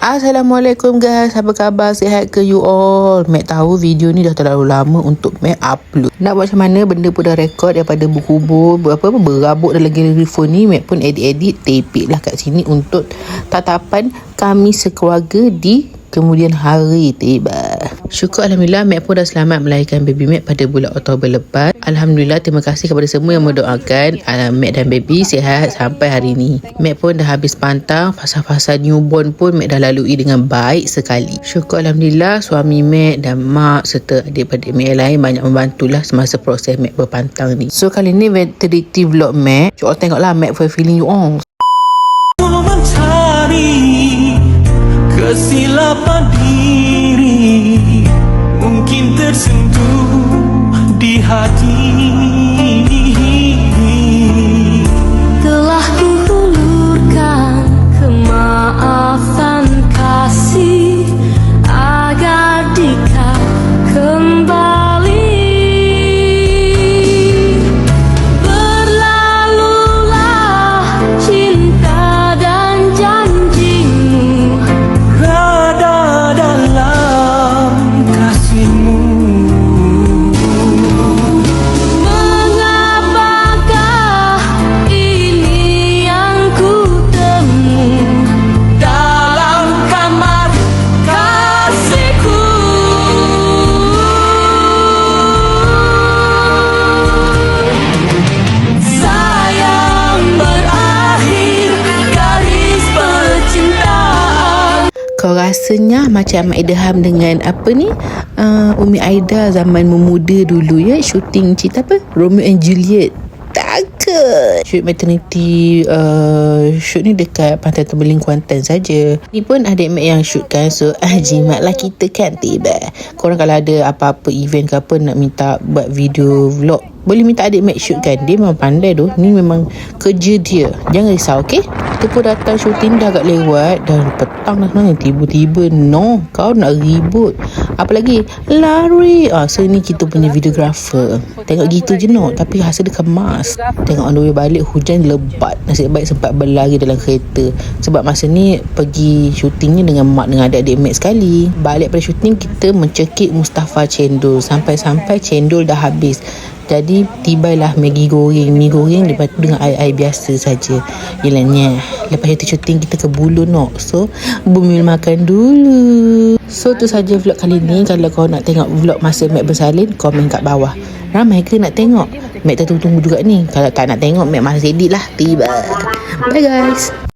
Assalamualaikum guys, apa khabar? Sihat ke you all? Mek tahu video ni dah terlalu lama untuk Mek upload. Nak buat macam mana, benda pun dah rekod daripada berkubur, berabuk dalam gallery phone ni. Mek pun edit tapik lah kat sini untuk tatapan kami sekeluarga di kemudian hari tiba. Syukur Alhamdulillah, Mek pun dah selamat melahirkan baby Mek pada bulan Oktober lepas. Alhamdulillah, terima kasih kepada semua yang mendoakan Mek dan baby sihat sampai hari ni. Mek pun dah habis pantang, fasa-fasa newborn pun Mek dah lalui dengan baik sekali. Syukur Alhamdulillah, suami Mek dan mak serta adik-adik Mek yang lain banyak membantulah semasa proses Mek berpantang ni. So kali ni maternity vlog Mek. You all tengoklah Mek for feeling you all. Kesilapan diri mungkin tersentuh di hati. Telah kuhulurkan kemaafan kasih agar dikau kembali. Berlalulah cinta dan janjimu, rada dalam kasihmu. Mengapakah ini yang ku temu dalam kamar kasihku? Sayang berakhir garis percintaan. Kau rasanya macam Aidaham dengan apa ni, Umi Aida zaman memuda dulu ya, shooting cerita apa, Romeo and Juliet. Takut shoot maternity shoot ni dekat Pantai Tembeling, Kuantan saja. Ni pun adik Mek yang shoot kan. So jimatlah kita kan tiba. Korang kalau ada apa-apa event ke apa nak minta buat video vlog, boleh minta adik Mek shoot kan. Dia memang pandai tu. Ni memang kerja dia. Jangan risau, okey? Kita pun datang shooting dah agak lewat. Dan petang dah sebenarnya. Tiba-tiba no, kau nak ribut. Apalagi lari. So ni kita punya videographer. Tengok gitu je no, tapi rasa dia kemas. Tengok on the way balik hujan lebat. Nasib baik sempat berlari dalam kereta. Sebab masa ni pergi shootingnya dengan mak dengan adik-adik Mek sekali. Balik pada shooting kita mencekik Mustafa cendol. Sampai-sampai cendol dah habis. Jadi tibailah Maggi goreng, mi goreng, lepas tu dengan air biasa saja. Yelanya. Lepas itu syuting kita ke Bulu Nok. So bumil makan dulu. So tu saja vlog kali ni. Kalau kau nak tengok vlog masa Mek bersalin, komen kat bawah. Ramai ke nak tengok? Mek tunggu juga ni. Kalau tak nak tengok, Mek masih edit lah. Tiba. Bye guys.